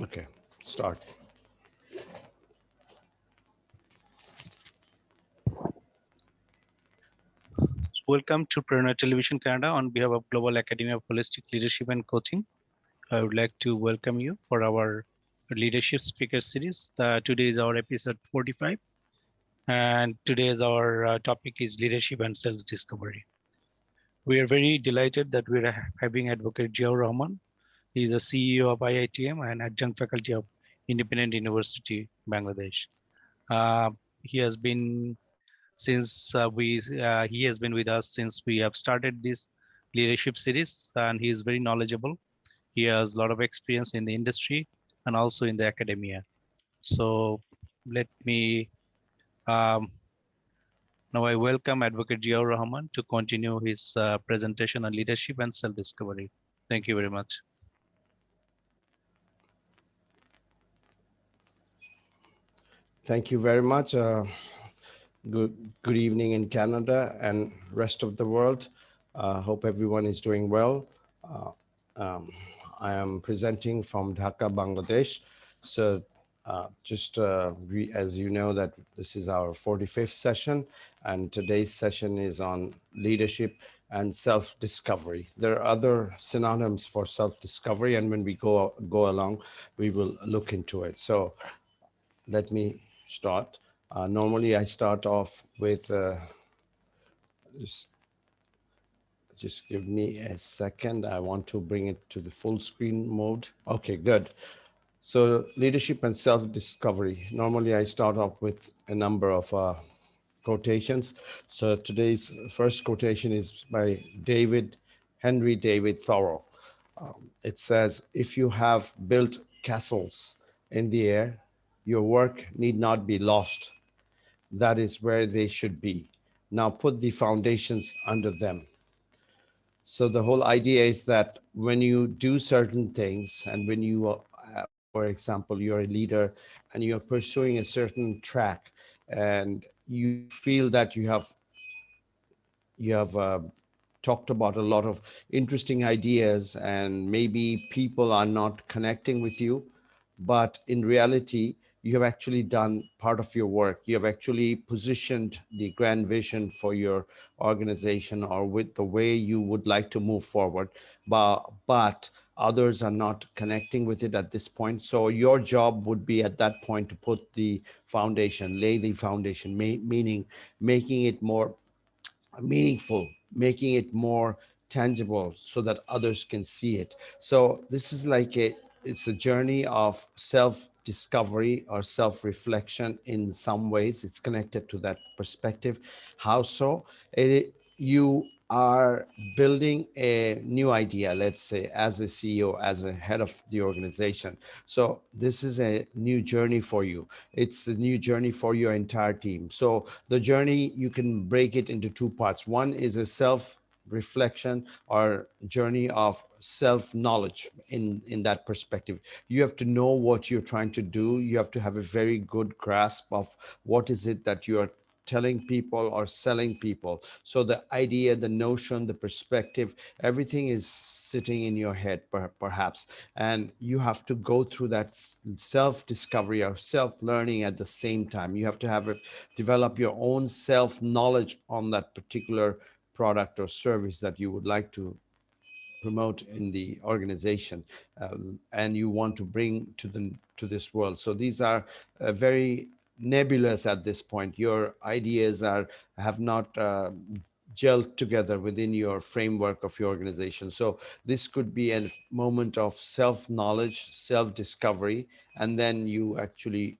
Okay, start. Welcome to Prerona Television Canada on behalf of Global Academy of Holistic Leadership and Coaching. I would like to welcome you for our leadership speaker series. Today is our episode 45, and today's our topic is leadership and self-discovery. We are very delighted that we are having Advocate Ziaur Rahman. He is the CEO of IITM and adjunct faculty of Independent University, Bangladesh. Uh, he has been he has been with us since we have started this leadership series, and he is very knowledgeable. He has a lot of experience in the industry and also in the academia. So let me um, now I welcome Advocate Ziaur Rahman to continue his presentation on leadership and self-discovery. Thank you very much. Thank you very much. Good evening in Canada and rest of the world. Hope everyone is doing well. Uh, um, I am presenting from Dhaka, Bangladesh. So as you know that this is our 45th session, and today's session is on leadership and self-discovery. There are other synonyms for self-discovery, and when we go along, we will look into it. So let me start. Normally, I start off with just, just give me a second. I want to bring it to the full screen mode. Okay, good. So leadership and self-discovery. Normally, I start off with a number of quotations. So today's first quotation is by Henry David Thoreau. It says, if you have built castles in the air, your work need not be lost. That is where they should be. Now put the foundations under them. So the whole idea is that when you do certain things, and when you, for example, you're a leader and you're pursuing a certain track, and you feel that you have talked about a lot of interesting ideas, and maybe people are not connecting with you, but in reality, you have actually done part of your work. You have actually positioned the grand vision for your organization or with the way you would like to move forward, but others are not connecting with it at this point. So your job would be at that point to put the foundation, lay the foundation, meaning making it more meaningful, making it more tangible so that others can see it. So this is like it's a journey of self-discovery or self-reflection. In some ways it's connected to that perspective. How so? You are building a new idea, let's say, as a CEO, as a head of the organization. So this is a new journey for you. It's a new journey for your entire team. So the journey, you can break it into two parts. One is a self reflection or journey of self knowledge. In that perspective, you have to know what you're trying to do. You have to have a very good grasp of what is it that you are telling people or selling people. So the idea, the notion, the perspective, everything is sitting in your head, perhaps, and you have to go through that self-discovery or self-learning at the same time. You have to develop your own self-knowledge on that particular product or service that you would like to promote in the organization, and you want to bring to this world. So these are very nebulous at this point. Your ideas have not gelled together within your framework of your organization. So this could be a moment of self-knowledge, self-discovery, and then you actually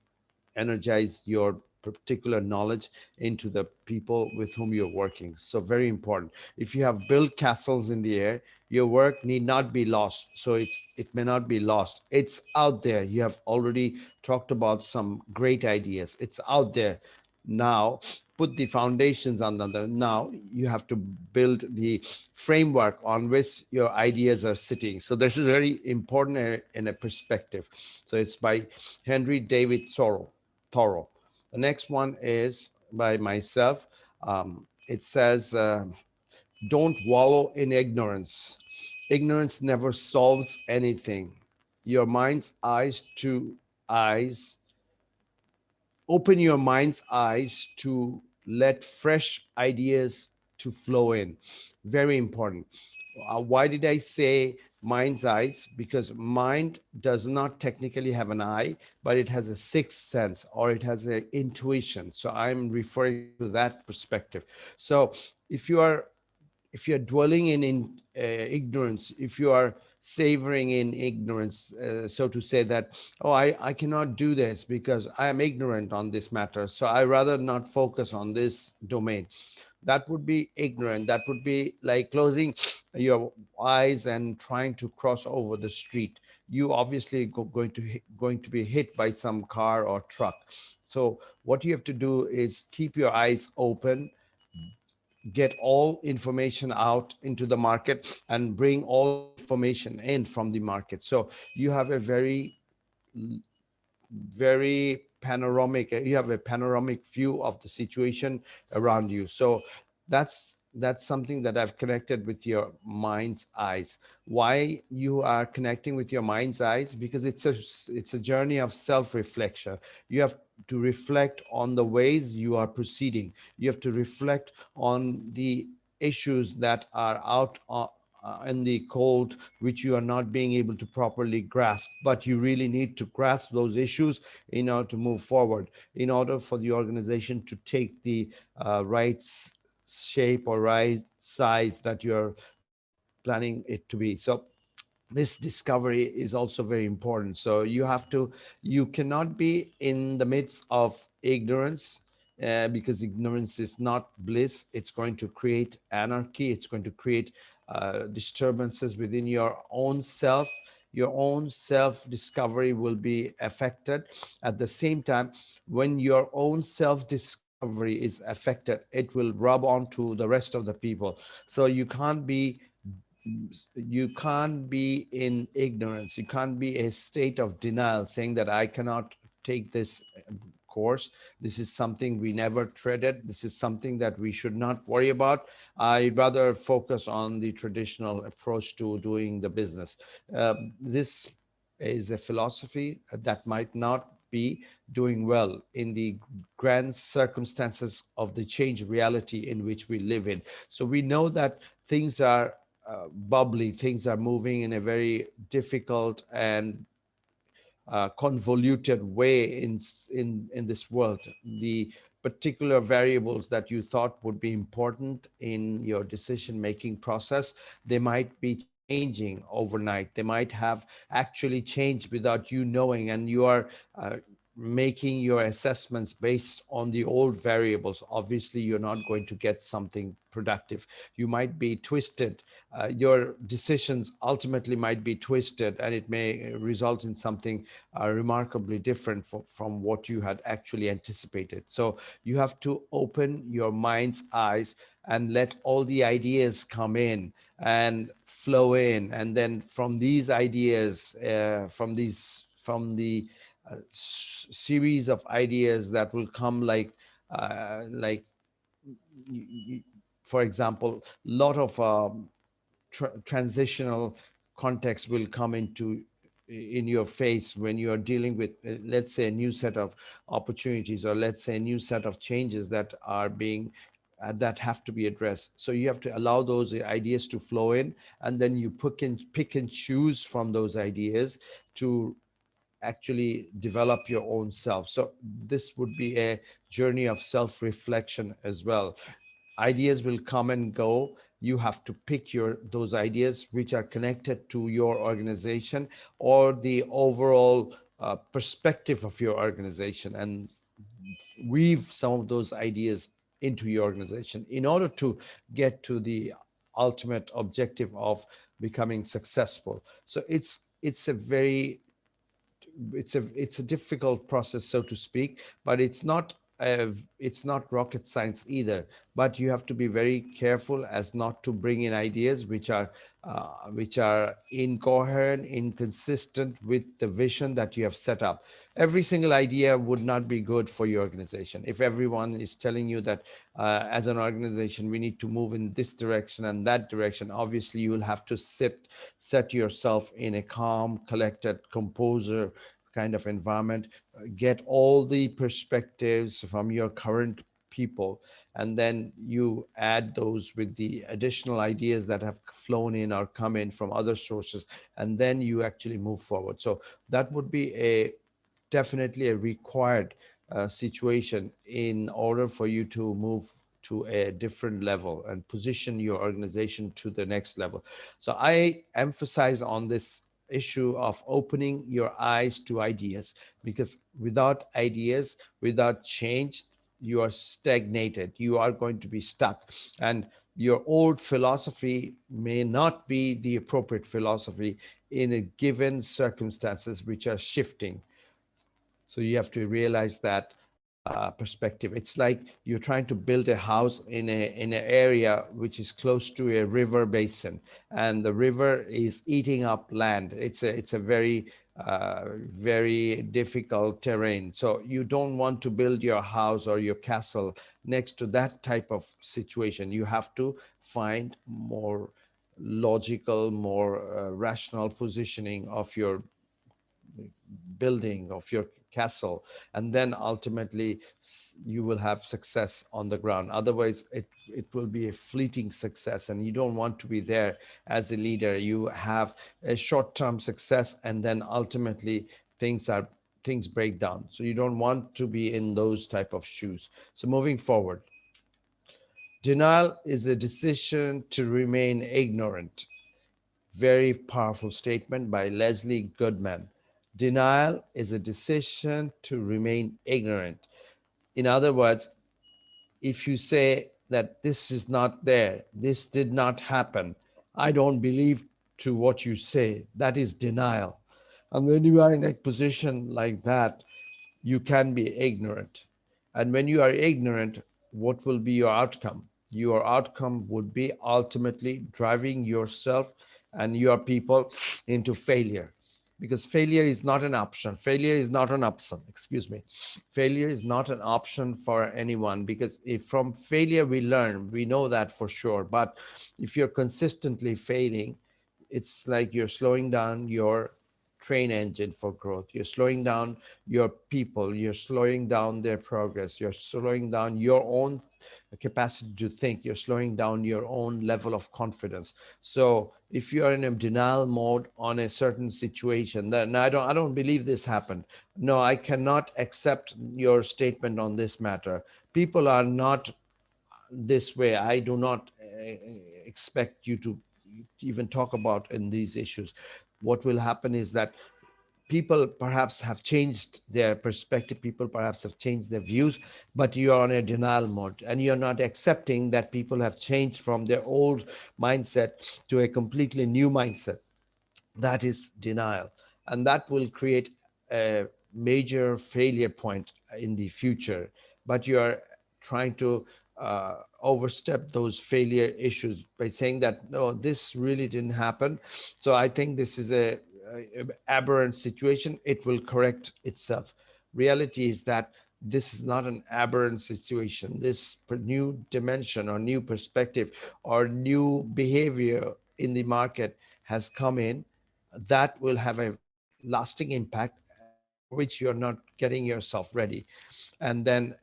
energize your particular knowledge into the people with whom you're working. So very important. If you have built castles in the air, your work need not be lost. So it may not be lost. It's out there. You have already talked about some great ideas. It's out there. Now put the foundations on them. Now you have to build the framework on which your ideas are sitting. So this is very important in a perspective. So it's by Henry David Thoreau. The next one is by myself. It says, don't wallow in ignorance. Ignorance never solves anything. your mind's eyes to eyes open your mind's eyes to let fresh ideas to flow in. Very important. Why did I say mind's eyes? Because mind does not technically have an eye, but it has a sixth sense, or it has an intuition. So I'm referring to that perspective. So if you are if you're dwelling in ignorance, if you are savoring in ignorance, so to say, that, oh, I cannot do this because I am ignorant on this matter, so I rather not focus on this domain, that would be ignorant. That would be like closing your eyes and trying to cross over the street. You obviously going to be hit by some car or truck. So what you have to do is keep your eyes open, get all information out into the market, and bring all the information in from the market. So you have a very panoramic you have a panoramic view of the situation around you. So that's something that I've connected with your mind's eyes. Why you are connecting with your mind's eyes? Because it's a journey of self reflection. You have to reflect on the ways you are proceeding. You have to reflect on the issues that are out in the cold, which you are not being able to properly grasp, but you really need to grasp those issues in order to move forward, in order for the organization to take the right shape or right size that you're planning it to be. So this discovery is also very important. So you cannot be in the midst of ignorance, because ignorance is not bliss. It's going to create anarchy. It's going to create disturbances within your own self. Your own self discovery will be affected. At the same time, when your own self discovery is affected, it will rub on to the rest of the people. So you can't be in ignorance. You can't be a state of denial, saying that I cannot take this course. This is something we never treaded. This is something that we should not worry about. I'd rather focus on the traditional approach to doing the business. This is a philosophy that might not be doing well in the grand circumstances of the changed reality in which we live in. So we know that things are bubbly, things are moving in a very difficult and convoluted way in this world. The particular variables that you thought would be important in your decision making process, they might be changing overnight. They might have actually changed without you knowing, and you are making your assessments based on the old variables. Obviously you're not going to get something productive. You might be twisted. Your decisions ultimately might be twisted, and it may result in something remarkably different from what you had actually anticipated. So you have to open your mind's eyes and let all the ideas come in and flow in, and then from these ideas, from the series of ideas that will come, like for example, a lot of transitional context will come into in your face when you are dealing with, let's say, a new set of opportunities, or let's say a new set of changes that are being that have to be addressed. So you have to allow those ideas to flow in, and then you pick and choose from those ideas to actually develop your own self. So this would be a journey of self reflection as well. Ideas will come and go. You have to pick those ideas which are connected to your organization or the overall perspective of your organization, and weave some of those ideas into your organization in order to get to the ultimate objective of becoming successful. So it's a difficult process, so to speak, but it's not it's not rocket science either, but you have to be very careful as not to bring in ideas which are incoherent, inconsistent with the vision that you have set up. Every single idea would not be good for your organization. If everyone is telling you that as an organization we need to move in this direction and that direction, obviously you will have to set yourself in a calm, collected, composer kind of environment, get all the perspectives from your current people, and then you add those with the additional ideas that have flown in or come in from other sources, and then you actually move forward. So that would be a definitely a required situation in order for you to move to a different level and position your organization to the next level. So I emphasize on this issue of opening your eyes to ideas, because without ideas, without change, you are stagnated, you are going to be stuck, and your old philosophy may not be the appropriate philosophy in a given circumstances which are shifting. So you have to realize that perspective. It's like you're trying to build a house in an area which is close to a river basin, and the river is eating up land. It's a very very difficult terrain. So you don't want to build your house or your castle next to that type of situation. You have to find more logical, more rational positioning of your building, of your castle, and then ultimately you will have success on the ground. Otherwise it will be a fleeting success, and you don't want to be there. As a leader, you have a short-term success, and then ultimately things break down. So you don't want to be in those type of shoes. So moving forward, denial is a decision to remain ignorant. Very powerful statement by Leslie Goodman. Denial is a decision to remain ignorant. In other words, if you say that this is not there, this did not happen, I don't believe to what you say, that is denial. And when you are in a position like that, you can be ignorant. And when you are ignorant, what will be your outcome? Your outcome would be ultimately driving yourself and your people into failure. Because failure is not an option. Failure is not an option. Excuse me. Failure is not an option for anyone, because if from failure we learn, we know that for sure. But if you're consistently failing, it's like you're slowing down your train engine for growth. You're slowing down your people. You're slowing down their progress. You're slowing down your own capacity to think. You're slowing down your own level of confidence. So if you are in a denial mode on a certain situation, then I don't believe this happened. No, I cannot accept your statement on this matter. People are not this way. I do not expect you to even talk about in these issues. What will happen is that people perhaps have changed their perspective, people perhaps have changed their views, but you're on a denial mode and you're not accepting that people have changed from their old mindset to a completely new mindset. That is denial, and that will create a major failure point in the future. But you are trying to overstep those failure issues by saying that no, this really didn't happen, so I think this is a aberrant situation, it will correct itself. Reality is that this is not an aberrant situation. This new dimension or new perspective or new behavior in the market has come in that will have a lasting impact for which you're not getting yourself ready, and then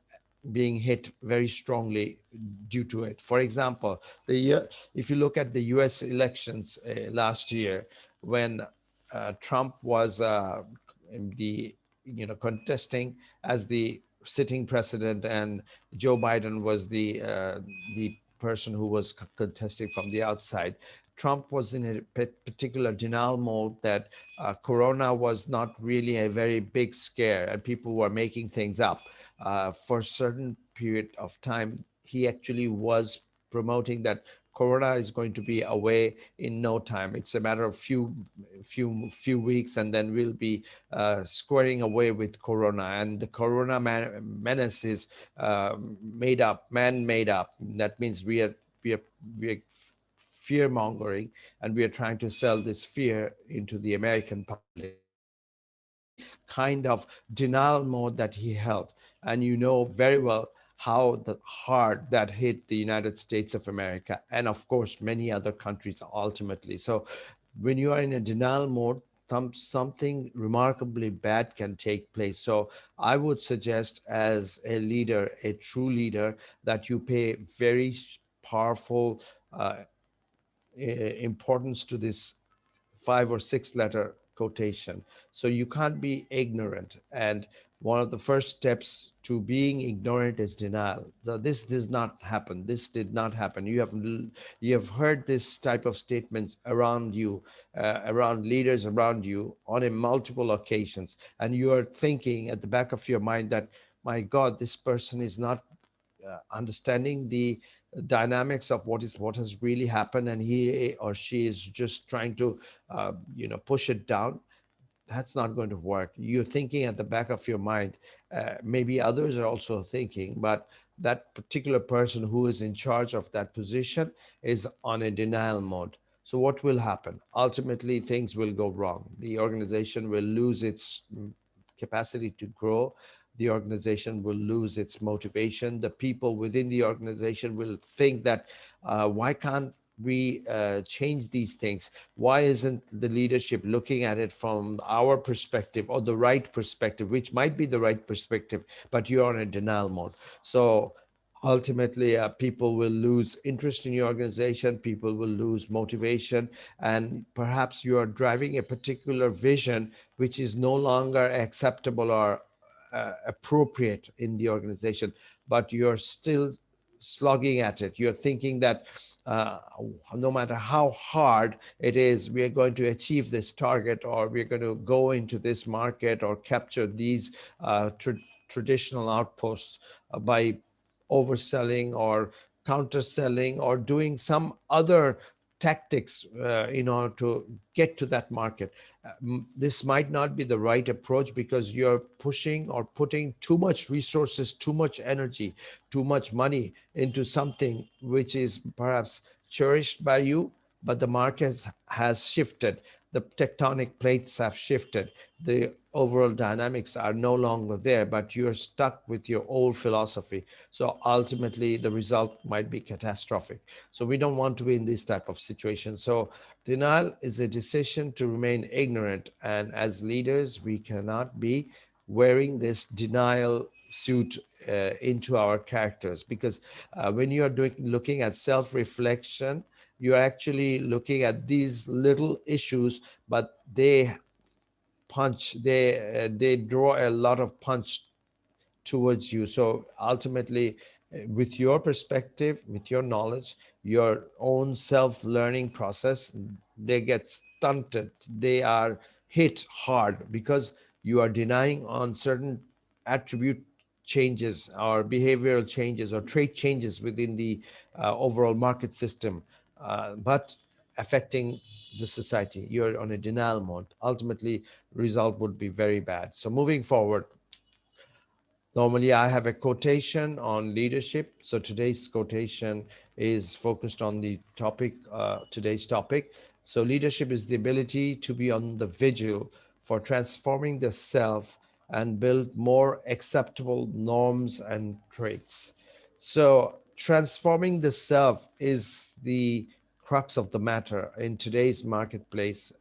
being hit very strongly due to it. For example, if you look at the US elections last year, when Trump was the contesting as the sitting president, and Joe Biden was the person who was contesting from the outside. Trump was in a particular denial mode that Corona was not really a very big scare and people were making things up. For a certain period of time, he actually was promoting that Corona is going to be away in no time. It's a matter of few weeks, and then we'll be squaring away with Corona. And the Corona menace is made up, man made up. That means we are we are fear mongering, and we are trying to sell this fear into the American public. So this is the kind of denial mode that he held. And you know very well how hard that hit the United States of America, and of course many other countries ultimately. So when you are in a denial mode, something remarkably bad can take place. So I would suggest, as a leader, a true leader, that you pay very powerful importance to this 5 or 6 letter quotation. So you can't be ignorant. And one of the first steps to being ignorant is denial. So this does not happen. This did not happen. You have heard this type of statements around you, around leaders around you on a multiple occasions, and you are thinking at the back of your mind that, my God, this person is not understanding the dynamics of what has really happened, and he or she is just trying to push it down. That's not going to work. You're thinking at the back of your mind. Maybe others are also thinking, but that particular person who is in charge of that position is on a denial mode. So what will happen? Ultimately, things will go wrong. The organization will lose its capacity to grow. The organization will lose its motivation. The people within the organization will think that, why can't we change these things? Why isn't the leadership looking at it from our perspective, or the right perspective, which might be the right perspective, but you're on a denial mode? So ultimately, people will lose interest in your organization, people will lose motivation, and perhaps you are driving a particular vision which is no longer acceptable or appropriate in the organization, but you're still slogging at it. You're thinking that, uh, no matter how hard it is, we are going to achieve this target, or we're going to go into this market or capture these traditional outposts by overselling or counterselling or doing some other tactics in order to get to that market. This might not be the right approach, because you're pushing or putting too much resources, too much energy, too much money into something which is perhaps cherished by you, but the market has shifted. The tectonic plates have shifted. The overall dynamics are no longer there, but you're stuck with your old philosophy. So ultimately, the result might be catastrophic. So we don't want to be in this type of situation. So denial is a decision to remain ignorant. And as leaders, we cannot be wearing this denial suit into our characters, because when you are looking at self-reflection, you're actually looking at these little issues, but they draw a lot of punch towards you. So ultimately, with your perspective, with your knowledge, your own self-learning process, they get stunted. They are hit hard, because you are denying on certain attribute changes or behavioral changes or trait changes within the overall market system, but affecting the society. You're on a denial mode. Ultimately, result would be very bad. So moving forward, normally, I have a quotation on leadership. So today's quotation is focused on the topic, today's topic. So leadership is the ability to be on the vigil for transforming the self and build more acceptable norms and traits. So transforming the self is the crux of the matter in today's marketplace,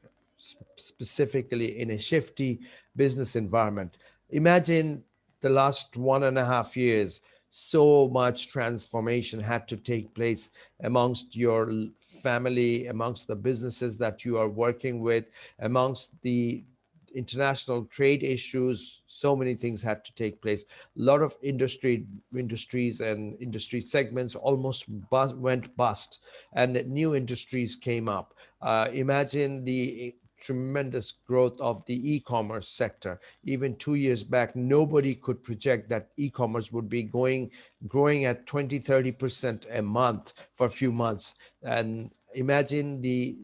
specifically in a shifty business environment. Imagine the last 1.5 years, so much transformation had to take place amongst your family, amongst the businesses that you are working with, amongst the international trade issues. So many things had to take place. A lot of industries and industry segments almost went bust, and new industries came up. Imagine the tremendous growth of the e-commerce sector. Even 2 years back, nobody could project that e-commerce would be growing at 20-30% a month for a few months. And imagine the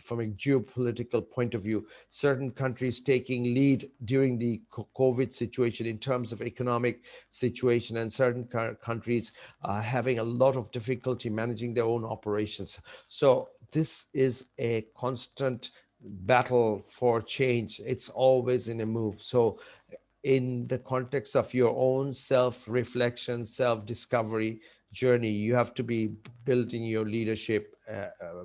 from a geopolitical point of view, certain countries taking lead during the COVID situation in terms of economic situation, and certain countries having a lot of difficulty managing their own operations. So this is a constant battle for change. It's always in a move. So in the context of your own self-reflection, self-discovery journey, you have to be building your leadership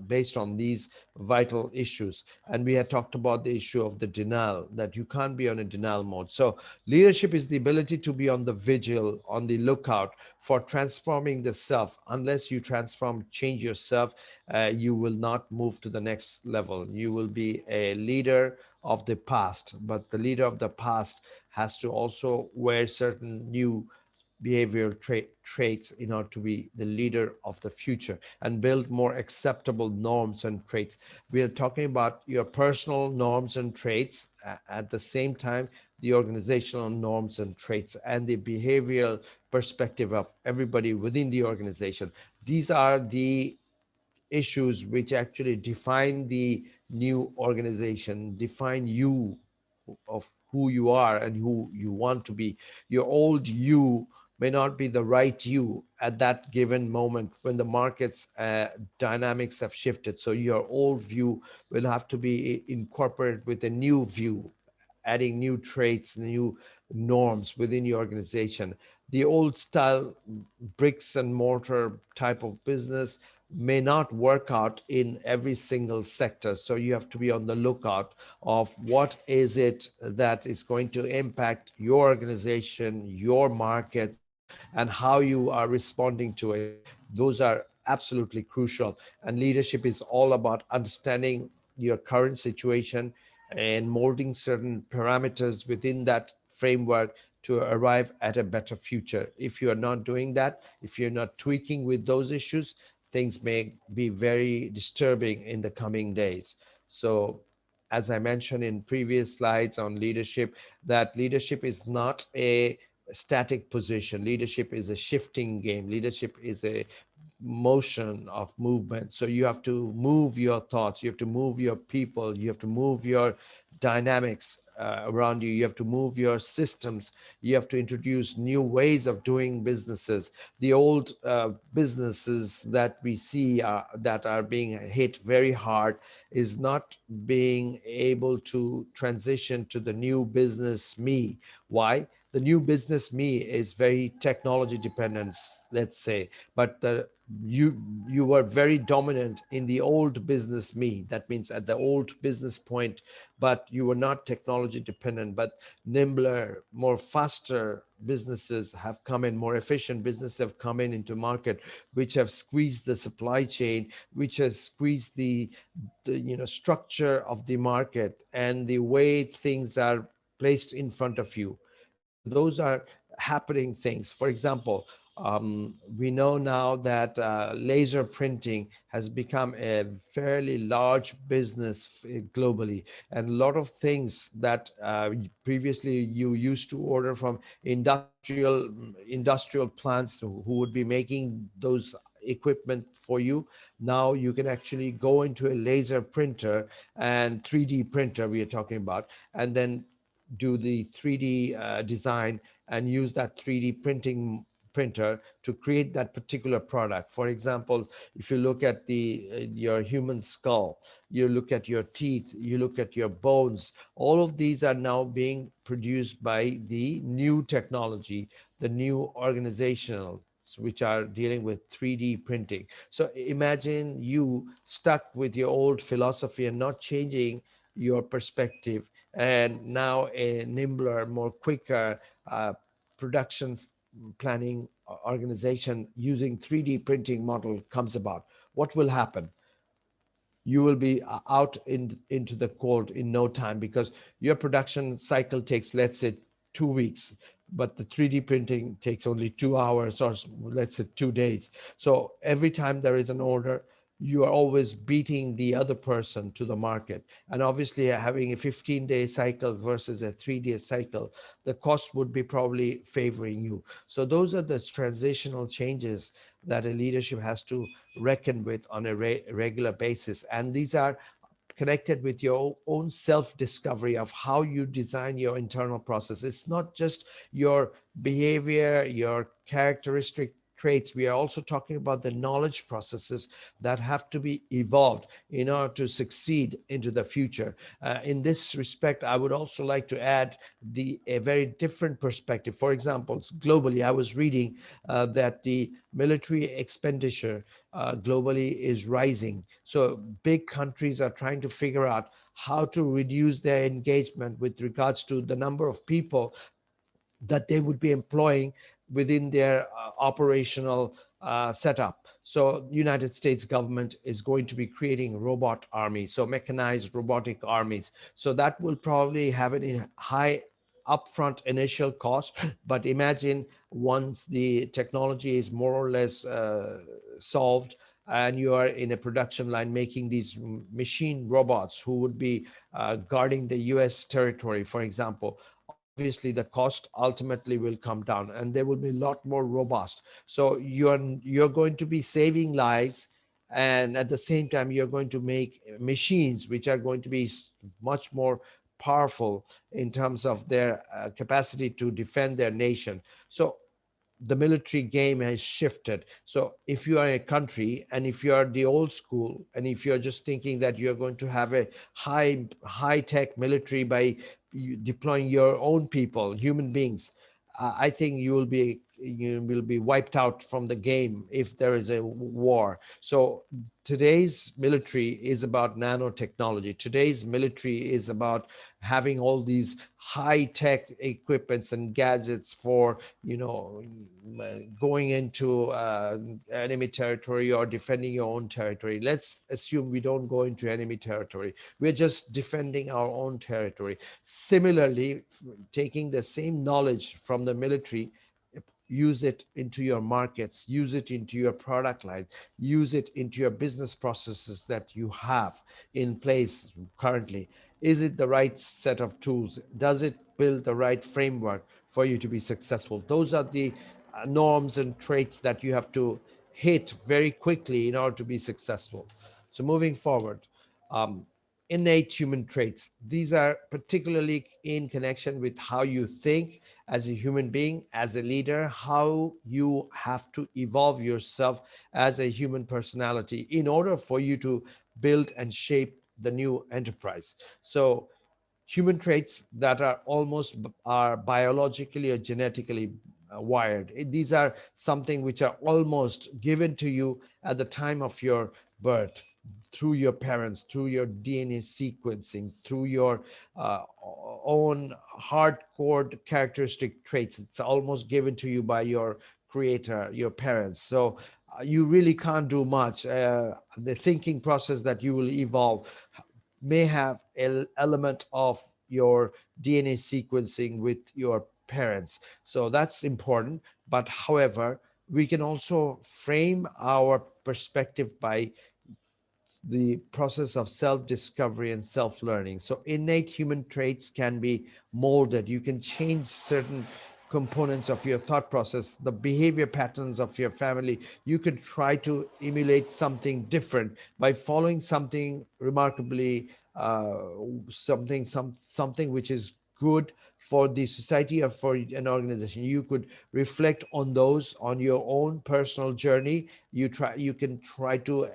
based on these vital issues. And we had talked about the issue of the denial, that you can't be on a denial mode. So leadership is the ability to be on the vigil, on the lookout for transforming the self. Unless you transform, change yourself, you will not move to the next level. You will be a leader of the past, but the leader of the past has to also wear certain new behavioral traits in order to be the leader of the future and build more acceptable norms and traits. We are talking about your personal norms and traits, at the same time the organizational norms and traits and the behavioral perspective of everybody within the organization. These are the issues which actually define the new organization, define you, of who you are and who you want to be. Your old you may not be the right you at that given moment when the market's dynamics have shifted. So your old view will have to be incorporated with a new view, adding new traits, new norms within your organization. The old style bricks and mortar type of business may not work out in every single sector. So you have to be on the lookout of what is it that is going to impact your organization, your markets, and how you are responding to it. Those are absolutely crucial. And leadership is all about understanding your current situation and molding certain parameters within that framework to arrive at a better future. If you are not doing that, if you're not tweaking with those issues, things may be very disturbing in the coming days. So, as I mentioned in previous slides on leadership, that leadership is not a static position. Leadership is a shifting game. Leadership is a motion of movement. So you have to move your thoughts, you have to move your people, you have to move your dynamics around you, you have to move your systems, you have to introduce new ways of doing businesses. The old businesses that we see that are being hit very hard is not being able to transition to the new business me. Why? The new business me is very technology dependent, let's say, but you were very dominant in the old business me. That means at the old business point, but you were not technology dependent. But nimbler, more faster businesses have come in, more efficient businesses have come in into market, which have squeezed the supply chain, which has squeezed the structure of the market and the way things are placed in front of you. So those are happening things. For example, we know now that laser printing has become a fairly large business globally, and a lot of things that previously you used to order from industrial plants who would be making those equipment for you. Now you can actually go into a laser printer and 3D printer we are talking about, and then do the 3D design and use that 3D printer to create that particular product. For example, if you look at the your human skull, you look at your teeth, you look at your bones, all of these are now being produced by the new technology, the new organizational, which are dealing with 3D printing. So imagine you stuck with your old philosophy and not changing your perspective, and now a nimbler, more quicker production planning organization using 3D printing model comes about. What will happen? You will be out into the cold in no time, because your production cycle takes, let's say, 2 weeks, but the 3D printing takes only 2 hours, or let's say 2 days. So every time there is an order, you are always beating the other person to the market. And obviously, having a 15-day cycle versus a 3-day cycle, the cost would be probably favoring you. So those are the transitional changes that a leadership has to reckon with on a regular basis. And these are connected with your own self discovery of how you design your internal process. It's not just your behavior, your characteristic traits. We are also talking about the knowledge processes that have to be evolved in order to succeed into the future. In this respect, I would also like to add a very different perspective. For example, globally, I was reading that the military expenditure globally is rising. So big countries are trying to figure out how to reduce their engagement with regards to the number of people that they would be employing within their operational setup. So United States government is going to be creating robot armies, so mechanized robotic armies. So that will probably have a high upfront initial cost, but imagine once the technology is more or less solved, and you are in a production line making these machine robots who would be guarding the US territory, for example. Obviously the cost ultimately will come down and they will be a lot more robust. So you're going to be saving lives, and at the same time you're going to make machines which are going to be much more powerful in terms of their capacity to defend their nation. So the military game has shifted. So if you are a country and if you are the old school and if you're just thinking that you're going to have a high tech military by deploying your own people, human beings, I think you will be wiped out from the game if there is a war. So today's military is about nanotechnology. Today's military is about having all these high tech equipments and gadgets for going into enemy territory or defending your own territory. Let's assume we don't go into enemy territory, we're just defending our own territory. Similarly, taking the same knowledge from the military, use it into your markets, use it into your product line, use it into your business processes that you have in place currently. Is it the right set of tools? Does it build the right framework for you to be successful? Those are the norms and traits that you have to hit very quickly in order to be successful. So moving forward, um, innate human traits. These are particularly in connection with how you think as a human being, as a leader, how you have to evolve yourself as a human personality in order for you to build and shape the new enterprise. So human traits that are almost are biologically or genetically wired. These are something which are almost given to you at the time of your birth, through your parents, through your DNA sequencing, through your own hardcore characteristic traits. It's almost given to you by your creator, your parents. So you really can't do much. The thinking process that you will evolve may have an element of your DNA sequencing with your parents. So that's important. But however, we can also frame our perspective by the process of self discovery and self learning. So, innate human traits can be molded. You can change certain components of your thought process, the behavior patterns of your family. You can try to emulate something different by following something remarkably, something which is good for the society or for an organization. You could reflect on those on your own personal journey. You can try to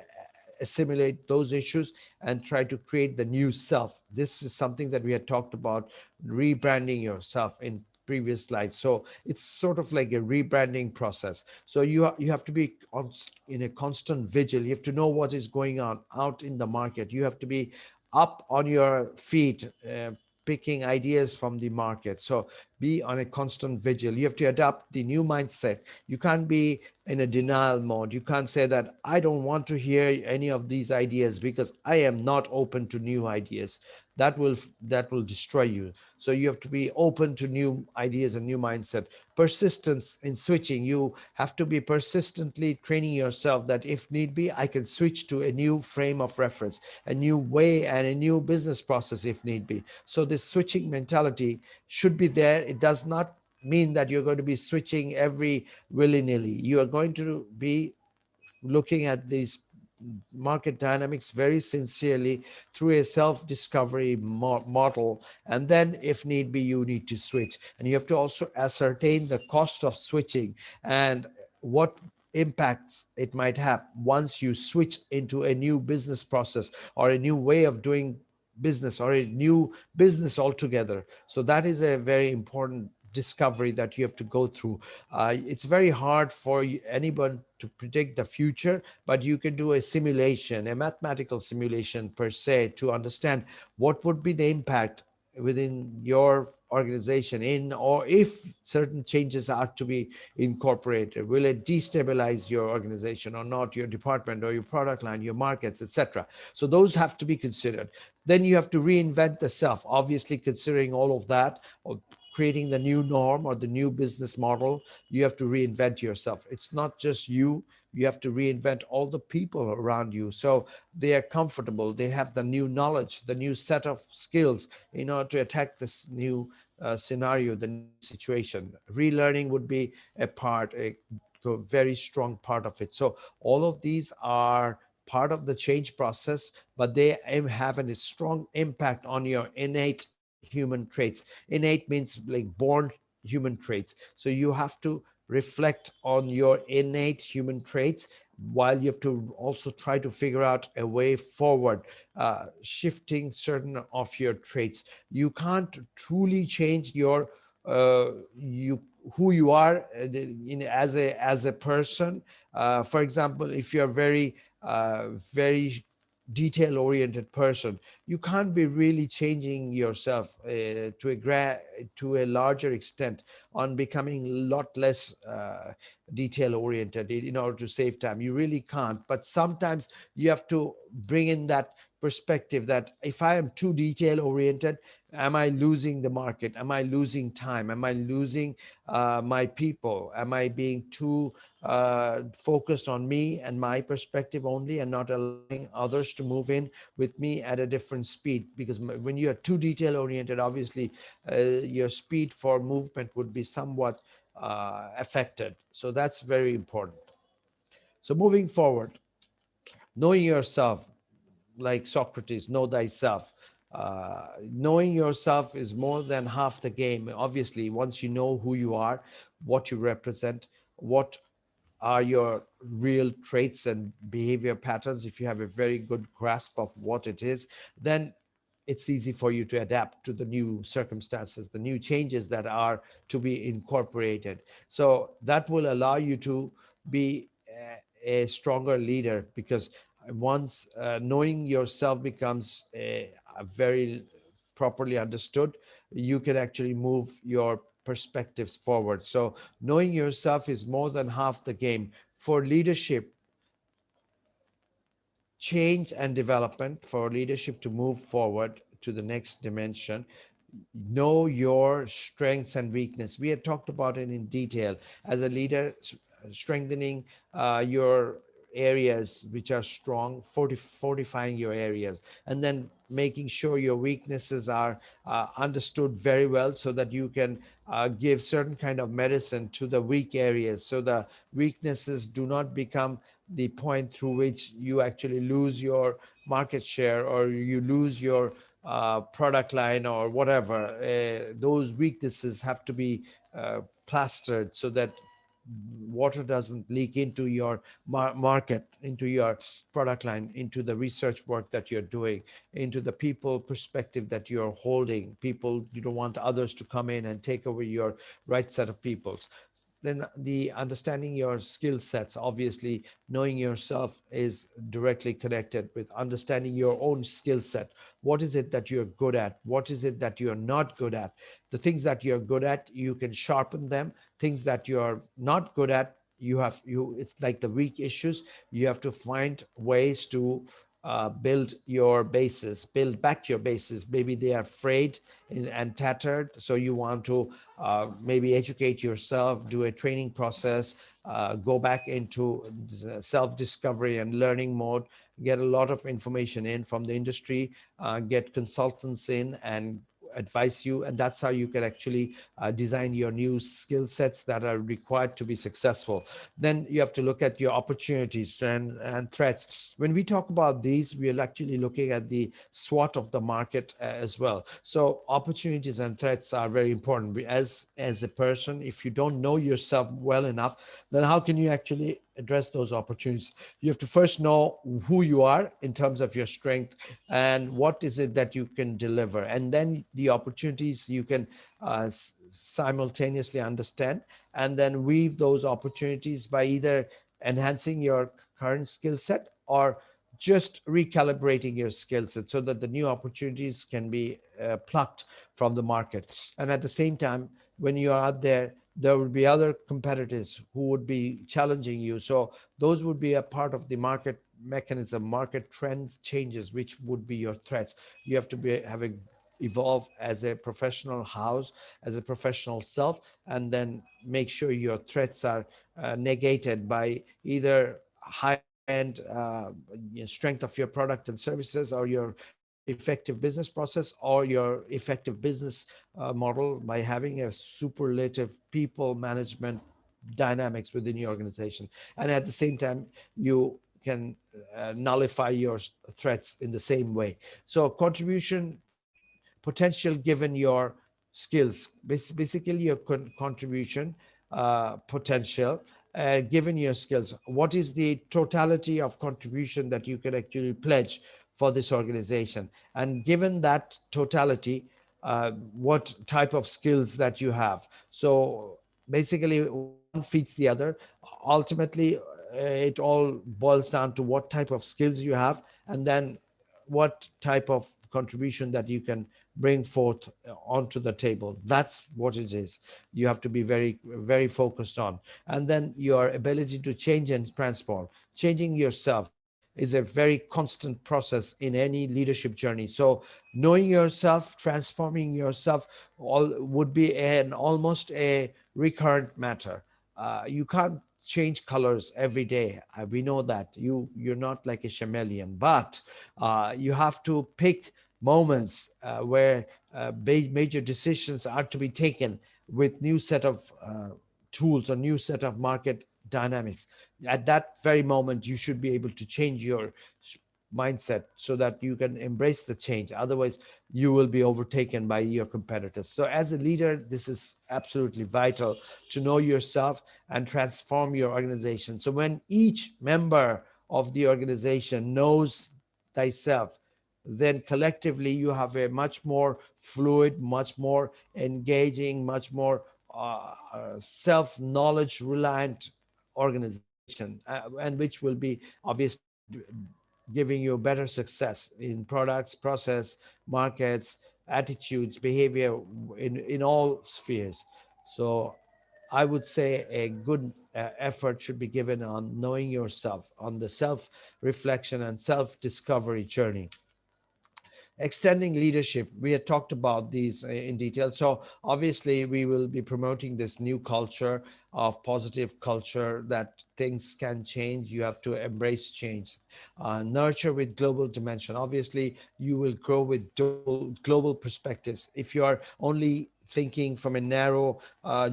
assimilate those issues and try to create the new self. This is something that we had talked about, rebranding yourself in previous slides. So it's sort of like a rebranding process. So you have to be in a constant vigil. You have to know what is going on out in the market. You have to be up on your feet, picking ideas from the market. So be on a constant vigil. You have to adopt the new mindset. You can't be in a denial mode. You can't say that I don't want to hear any of these ideas because I am not open to new ideas. That will destroy you. So you have to be open to new ideas and new mindset. Persistence in switching. You have to be persistently training yourself that if need be, I can switch to a new frame of reference, a new way and a new business process if need be. So this switching mentality should be there. It does not mean that you're going to be switching every willy-nilly. You are going to be looking at these market dynamics very sincerely through a self-discovery model, and then if need be you need to switch, and you have to also ascertain the cost of switching and what impacts it might have once you switch into a new business process or a new way of doing business or a new business altogether. So that is a very important discovery that you have to go through. It's very hard for anyone to predict the future, but you can do a simulation, a mathematical simulation per se, to understand what would be the impact within your organization in, or if certain changes are to be incorporated, will it destabilize your organization or not, your department or your product line, your markets, etc. So those have to be considered. Then you have to reinvent the self, obviously considering all of that, or creating the new norm or the new business model. You have to reinvent yourself. It's not just you. You have to reinvent all the people around you so they are comfortable, they have the new knowledge, the new set of skills in order to attack this new scenario, the new situation. Relearning would be a very strong part of it. So all of these are part of the change process, but they have a strong impact on your innate human traits. Innate means like born human traits. So you have to reflect on your innate human traits, while you have to also try to figure out a way forward, shifting certain of your traits. You can't truly change your you who you are as a person. For example, if you're very detail oriented person, you can't be really changing yourself to a larger extent on becoming a lot less detail oriented in order to save time. You really can't. But sometimes you have to bring in that perspective that if I am too detail oriented, am I losing the market? Am I losing time? Am I losing my people? Am I being too focused on me and my perspective only, and not allowing others to move in with me at a different speed? Because when you are too detail oriented, obviously your speed for movement would be somewhat affected. So that's very important. So moving forward, knowing yourself, like Socrates, know thyself. Knowing yourself is more than half the game. Obviously, once you know who you are, what you represent, what are your real traits and behavior patterns, if you have a very good grasp of what it is, then it's easy for you to adapt to the new circumstances, the new changes that are to be incorporated. So that will allow you to be a stronger leader, because once knowing yourself becomes a very properly understood, you can actually move your perspectives forward. So knowing yourself is more than half the game. For leadership change and development, for leadership to move forward to the next dimension, know your strengths and weakness. We had talked about it in detail. As a leader, strengthening your areas which are strong, fortifying your areas, and then making sure your weaknesses are understood very well, so that you can give certain kind of medicine to the weak areas, so the weaknesses do not become the point through which you actually lose your market share, or you lose your product line or whatever. Those weaknesses have to be plastered, so that water doesn't leak into your market, into your product line, into the research work that you're doing, into the people perspective that you're holding. People, you don't want others to come in and take over your right set of people. then the understanding your skill sets, obviously knowing yourself is directly connected with understanding your own skill set. What is it that you're good at? What is it that you're not good at? The things that you're good at, you can sharpen them. Things that you're not good at, it's like the weak issues. You have to find ways to build your bases, build back your bases. Maybe they are frayed and tattered, so you want to maybe educate yourself, do a training process, go back into self-discovery and learning mode, get a lot of information in from the industry, get consultants in and advise you, and that's how you can actually design your new skill sets that are required to be successful. Then you have to look at your opportunities and threats. When we talk about these, we are actually looking at the SWOT of the market as well. So opportunities and threats are very important. As a person, if you don't know yourself well enough, then how can you actually address those opportunities? You have to first know who you are in terms of your strength and what is it that you can deliver, and then the opportunities you can simultaneously understand, and then weave those opportunities by either enhancing your current skill set or just recalibrating your skill set so that the new opportunities can be plucked from the market. And at the same time, when you are out there, there will be other competitors who would be challenging you. So those would be a part of the market mechanism, market trends changes, which would be your threats. You have to be having evolve as a professional house, as a professional self, and then make sure your threats are negated by either high end strength of your product and services, or your effective business process, or your effective business model by having a superlative people management dynamics within your organization. And at the same time, you can nullify your threats in the same way. So contribution potential given your skills, basically your contribution potential given your skills. What is the totality of contribution that you can actually pledge for this organization? And given that totality, what type of skills that you have? So basically, one feeds the other. Ultimately, it all boils down to what type of skills you have, and then what type of contribution that you can bring forth onto the table. That's what it is. You have to be very focused on. And then your ability to change and transform. Changing yourself is a very constant process in any leadership journey. So knowing yourself, transforming yourself, all would be an almost a recurrent matter. You can't change colors every day. We know that you're not like a chameleon, but you have to pick moments where major decisions are to be taken with new set of tools or new set of market dynamics. At that very moment, you should be able to change your mindset so that you can embrace the change. Otherwise, you will be overtaken by your competitors. So as a leader, this is absolutely vital to know yourself and transform your organization. So when each member of the organization knows thyself, then collectively you have a much more fluid, much more engaging, much more self-knowledge reliant organization, and which will be obviously giving you better success in products, process, markets, attitudes, behavior in all spheres. So I would say a good effort should be given on knowing yourself, on the self reflection and self discovery journey. Extending leadership, we had talked about these in detail. So obviously we will be promoting this new culture of positive culture, that things can change, you have to embrace change. Nurture with global dimension, obviously you will grow with global perspectives. If you are only thinking from a narrow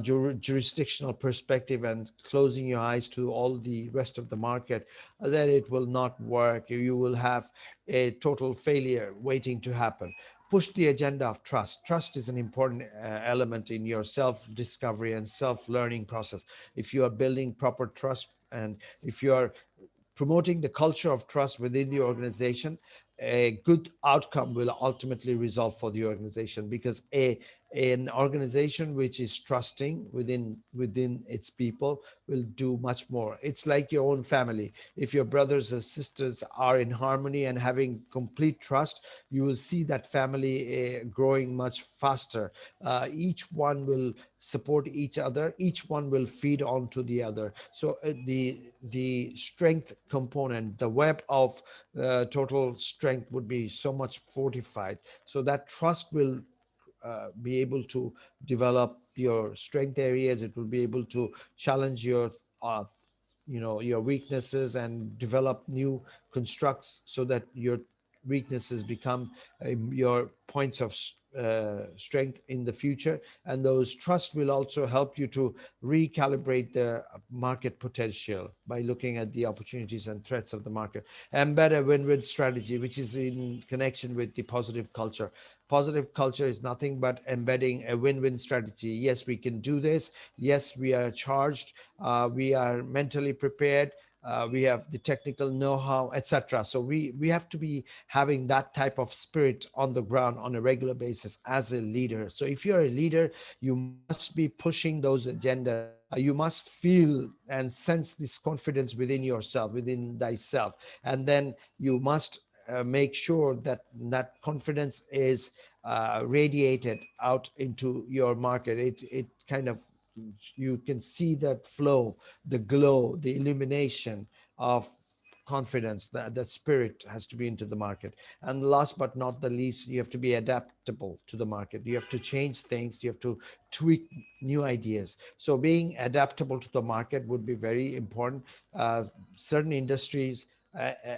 jurisdictional perspective and closing your eyes to all the rest of the market, then it will not work. You will have a total failure waiting to happen. Push the agenda of trust. Trust is an important element in your self discovery and self learning process. If you are building proper trust, and if you are promoting the culture of trust within the organization, a good outcome will ultimately resolve for the organization, because a An organization which is trusting within its people will do much more. It's like your own family. If your brothers or sisters are in harmony and having complete trust, you will see that family growing much faster. Each one will support each other, each one will feed on to the other. So the strength component, the web of total strength would be so much fortified, so that trust will be able to develop your strength areas. It will be able to challenge your uh, your weaknesses and develop new constructs so that your weaknesses become your points of strength in the future. And those trust will also help you to recalibrate the market potential by looking at the opportunities and threats of the market. Embed a win-win strategy, which is in connection with the positive culture. Positive culture is nothing but embedding a win-win strategy. Yes, we can do this. Yes, we are charged. We are mentally prepared. We have the technical know-how, etc. So we have to be having that type of spirit on the ground on a regular basis as a leader. So if you're a leader, you must be pushing those agendas. You must feel and sense this confidence within yourself, within thyself, and then you must make sure that that confidence is radiated out into your market. It kind of, you can see that flow, the glow, the illumination of confidence. That spirit has to be into the market. And last but not the least, you have to be adaptable to the market. You have to change things, you have to tweak new ideas. So being adaptable to the market would be very important. Certain industries,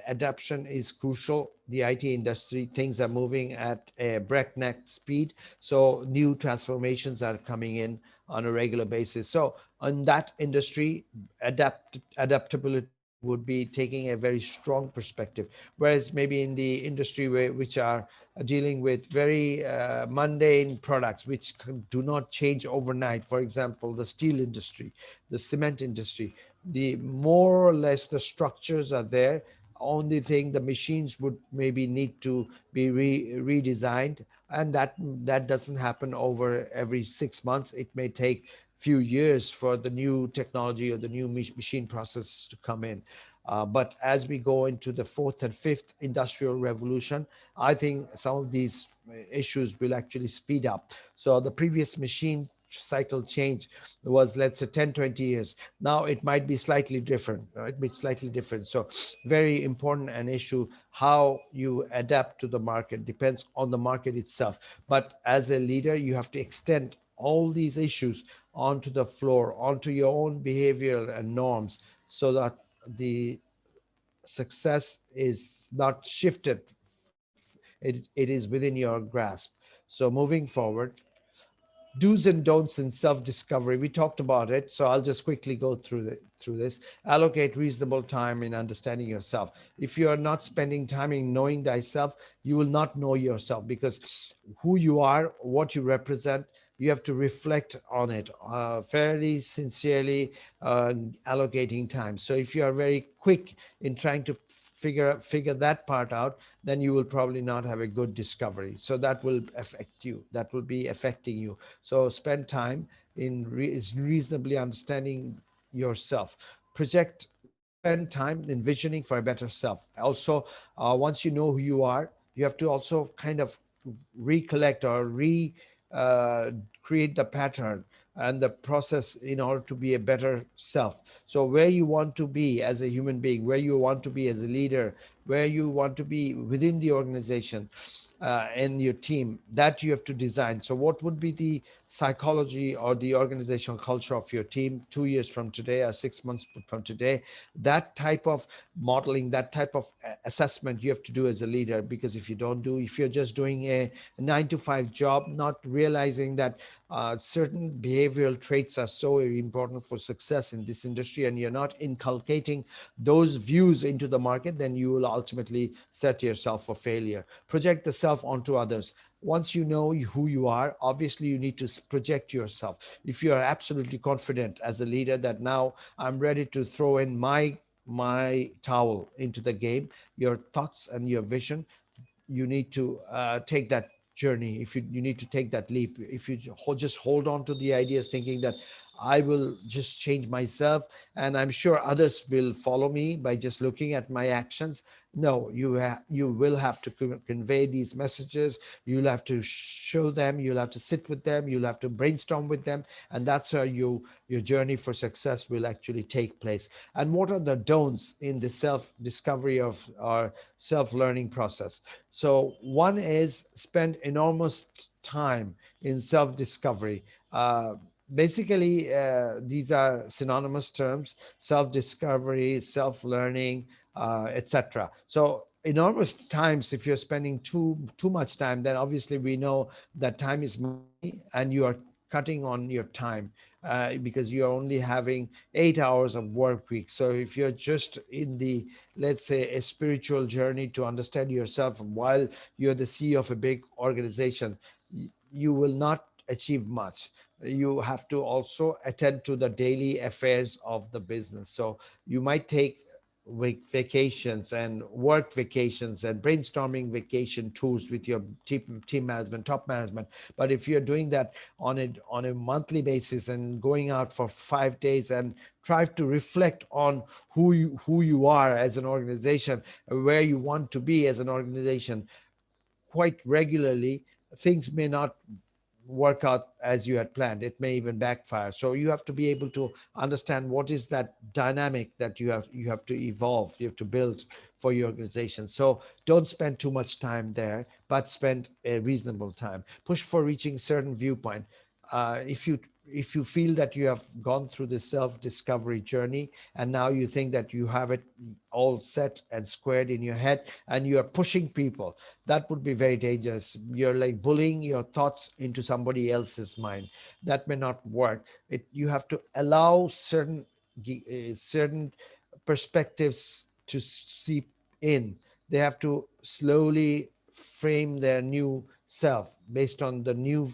adaptation is crucial. The IT industry, things are moving at a breakneck speed, so new transformations are coming in on a regular basis. So in that industry, adaptability would be taking a very strong perspective. Whereas maybe in the industry which are dealing with very mundane products which do not change overnight, for example, the steel industry, the cement industry, the more or less the structures are there. Only thing, the machines would maybe need to be redesigned, and that doesn't happen over every 6 months. It may take few years for the new technology or the new machine process to come in. But as we go into the fourth and fifth industrial revolution, I think some of these issues will actually speed up. So the previous machine cycle change was, let's say, 10, 20 years. Now it might be slightly different. It might be slightly different. So very important an issue. How you adapt to the market depends on the market itself. But as a leader, you have to extend all these issues onto the floor, onto your own behavioral and norms, so that the success is not shifted. It is within your grasp. So moving forward, do's and don'ts in self-discovery. We talked about it, so I'll just quickly go through this. Allocate reasonable time in understanding yourself. If you are not spending time in knowing thyself, you will not know yourself, because who you are, what you represent, you have to reflect on it fairly sincerely, allocating time. So if you are very quick in trying to figure that part out, then you will probably not have a good discovery. So that will affect you, that will be affecting you. So spend time in reasonably understanding yourself. Project, spend time envisioning for a better self. Also, once you know who you are, you have to also kind of recollect or uh, create the pattern and the process in order to be a better self. So where you want to be as a human being, where you want to be as a leader, where you want to be within the organization and your team, that you have to design. So what would be the psychology or the organizational culture of your team 2 years from today or 6 months from today? That type of modeling, that type of assessment you have to do as a leader. Because if you don't do, if you're just doing a 9 to 5 job, not realizing that certain behavioral traits are so important for success in this industry, and you're not inculcating those views into the market, then you will ultimately set yourself for failure. Project the self onto others. Once you know who you are, obviously you need to project yourself. If you are absolutely confident as a leader that now I'm ready to throw in my towel into the game, your thoughts and your vision, you need to take that journey, if you need to take that leap, if you just hold on to the ideas thinking that I will just change myself and I'm sure others will follow me by just looking at my actions. No, you will have to convey these messages. You'll have to show them, you'll have to sit with them, you'll have to brainstorm with them, and that's how your journey for success will actually take place. And what are the don'ts in the self discovery of our self learning process? So one is spend enormous time in self discovery. Basically, these are synonymous terms: self discovery, self learning, etc. So enormous times, if you're spending too much time, then obviously we know that time is money and you are cutting on your time, because you're only having 8 hours of work week. So if you're just in the, let's say, a spiritual journey to understand yourself while you're the CEO of a big organization, you will not achieve much. You have to also attend to the daily affairs of the business. So you might take vacations and work vacations and brainstorming vacation tours with your team management, top management. But if you're doing that on a monthly basis and going out for 5 days and try to reflect on who you are as an organization, where you want to be as an organization, quite regularly, things may not work out as you had planned. It may even backfire. So you have to be able to understand what is that dynamic that you have to evolve, you have to build for your organization. So don't spend too much time there, but spend a reasonable time. Push for reaching certain viewpoint. If you feel that you have gone through the self-discovery journey and now you think that you have it all set and squared in your head and you are pushing people, that would be very dangerous. You're like bullying your thoughts into somebody else's mind. That may not work. You have to allow certain perspectives to seep in. They have to slowly frame their new self based on the new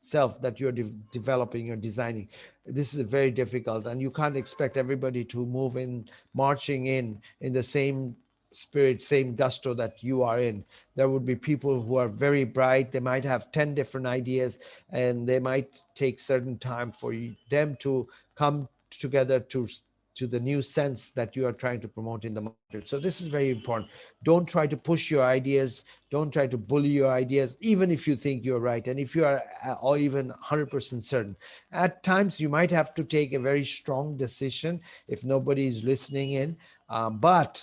self that you're developing, you're designing. This is very difficult, and you can't expect everybody to move in, marching in the same spirit, same gusto that you are in. There would be people who are very bright. They might have 10 different ideas, and they might take certain time for them to come together to the new sense that you are trying to promote in the market. So this is very important. Don't try to push your ideas. Don't try to bully your ideas, even if you think you're right. And if you are or even 100% certain, at times you might have to take a very strong decision if nobody is listening in. But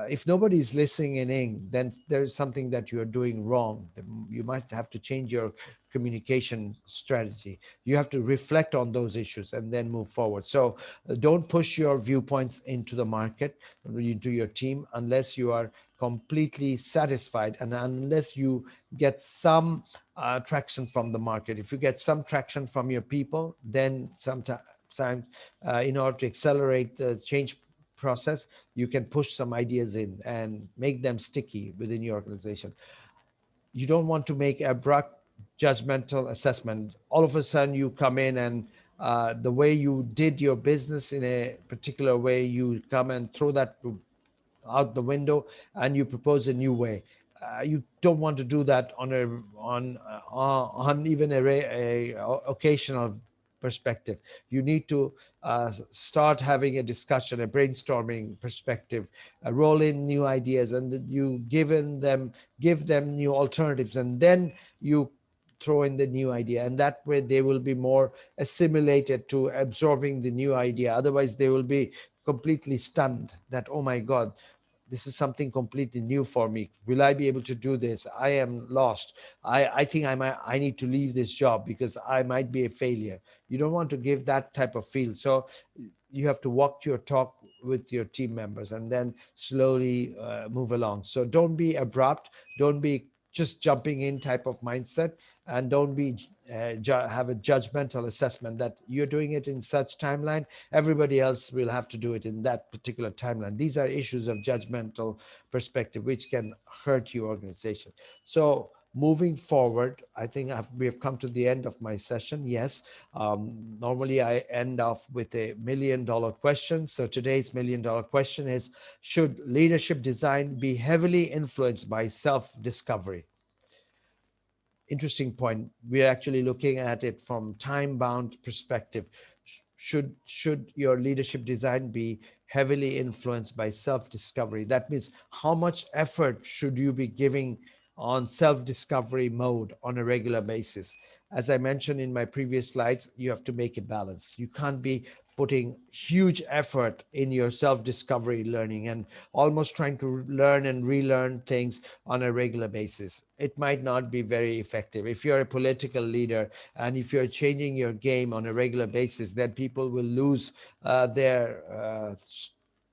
if nobody is listening in, then there's something that you are doing wrong. You might have to change your communication strategy. You have to reflect on those issues and then move forward. So don't push your viewpoints into the market, into your team, unless you are completely satisfied and unless you get some traction from the market. If you get some traction from your people, then sometimes in order to accelerate the change process, you can push some ideas in and make them sticky within your organization. You don't want to make abrupt judgmental assessment. All of a sudden you come in and the way you did your business in a particular way, you come and throw that out the window and you propose a new way. You don't want to do that on even a occasional perspective. You need to start having a discussion, a brainstorming perspective, roll in new ideas, and you give them new alternatives, and then you throw in the new idea, and that way they will be more assimilated to absorbing the new idea. Otherwise they will be completely stunned that, oh my god, this is something completely new for me. Will I be able to do this? I am lost. I think I need to leave this job because I might be a failure. You don't want to give that type of feel. So you have to walk your talk with your team members and then slowly move along. So don't be abrupt. Don't be just jumping in type of mindset, and don't be have a judgmental assessment that you're doing it in such timeline, everybody else will have to do it in that particular timeline. These are issues of judgmental perspective which can hurt your organization. So moving forward, I think we have come to the end of my session. Yes, normally I end off with a $1 million question. So today's $1 million question is: should leadership design be heavily influenced by self-discovery? interesting point. We're actually looking at it from time-bound perspective. Should your leadership design be heavily influenced by self-discovery? That means how much effort should you be giving on self-discovery mode on a regular basis? As I mentioned in my previous slides, you have to make a balance. You can't be putting huge effort in your self-discovery learning and almost trying to learn and relearn things on a regular basis. It might not be very effective. If you're a political leader and if you're changing your game on a regular basis, then people will lose their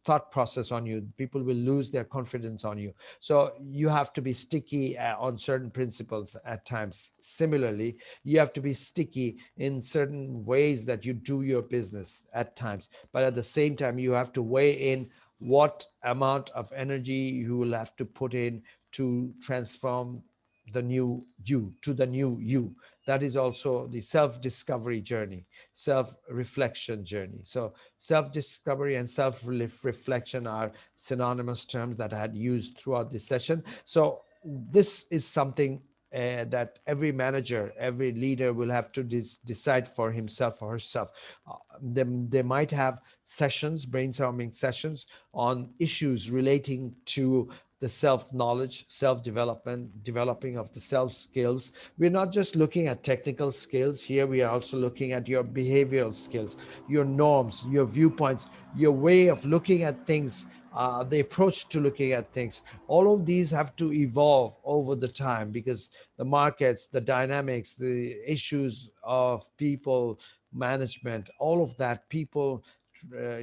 thought process on you. People will lose their confidence on you. So you have to be sticky on certain principles at times. Similarly, you have to be sticky in certain ways that you do your business at times. But at the same time, you have to weigh in what amount of energy you will have to put in to transform the new you to the new you. That is also the self-discovery journey, self-reflection journey. So self-discovery and self-reflection are synonymous terms that I had used throughout this session. So this is something that every manager, every leader will have to decide for himself or herself. They might have sessions, brainstorming sessions on issues relating to the self-knowledge, self-development, developing of the self-skills. We're not just looking at technical skills here, we are also looking at your behavioral skills, your norms, your viewpoints, your way of looking at things, the approach to looking at things. All of these have to evolve over the time because the markets, the dynamics, the issues of people management, all of that, people uh,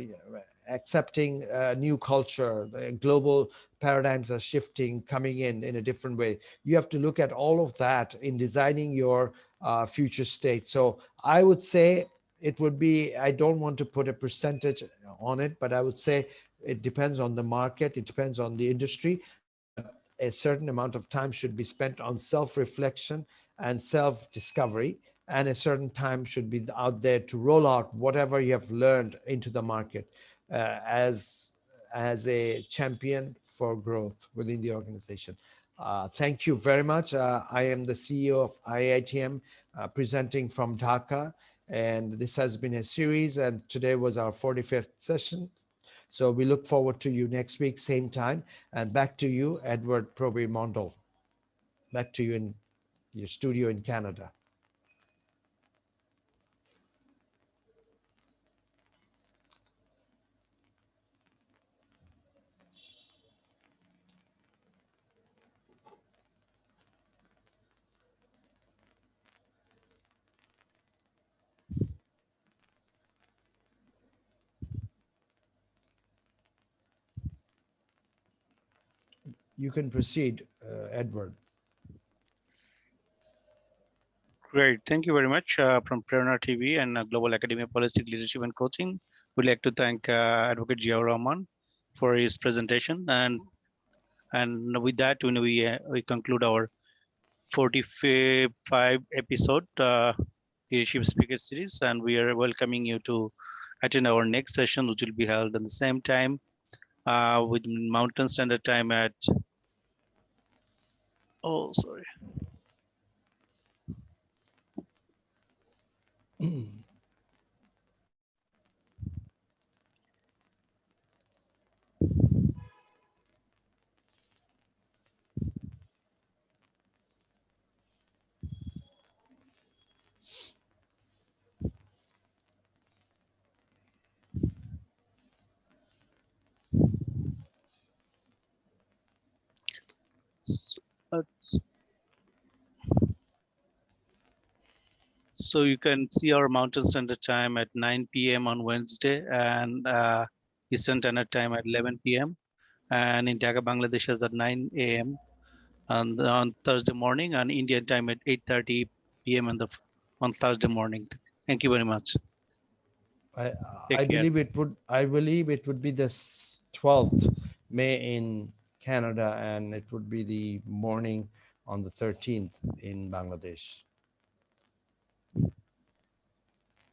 accepting new culture, global paradigms are shifting, coming in a different way. You have to look at all of that in designing your future state. So I would say it would be, I don't want to put a percentage on it, but I would say it depends on the market, it depends on the industry, but a certain amount of time should be spent on self-reflection and self-discovery, and a certain time should be out there to roll out whatever you have learned into the market as a champion for growth within the organization. Thank you very much. I am the CEO of IITM, presenting from Dhaka, and this has been a series, and today was our 45th session. So we look forward to you next week, same time. And back to you, Edward Proby Mondal. Back to you in your studio in Canada. You can proceed, Edward. Great. Thank you very much from Prerona TV and Global Academy of Holistic Leadership and Coaching. We'd like to thank Advocate Jiaur Rahman for his presentation. And with that, we conclude our 45 episode leadership speaker series, and we are welcoming you to attend our next session, which will be held at the same time with Mountain Standard Time at, oh, sorry. So, so you can see our Mountain Standard Time at 9 p.m. on Wednesday, and Eastern Standard Time at 11 p.m. And in Dhaka, Bangladesh is at 9 a.m. and on Thursday morning, and Indian time at 8:30 p.m. on Thursday morning. Thank you very much. I, Take I care. believe it would. I believe it would be the 12th May in Canada, and it would be the morning on the 13th in Bangladesh.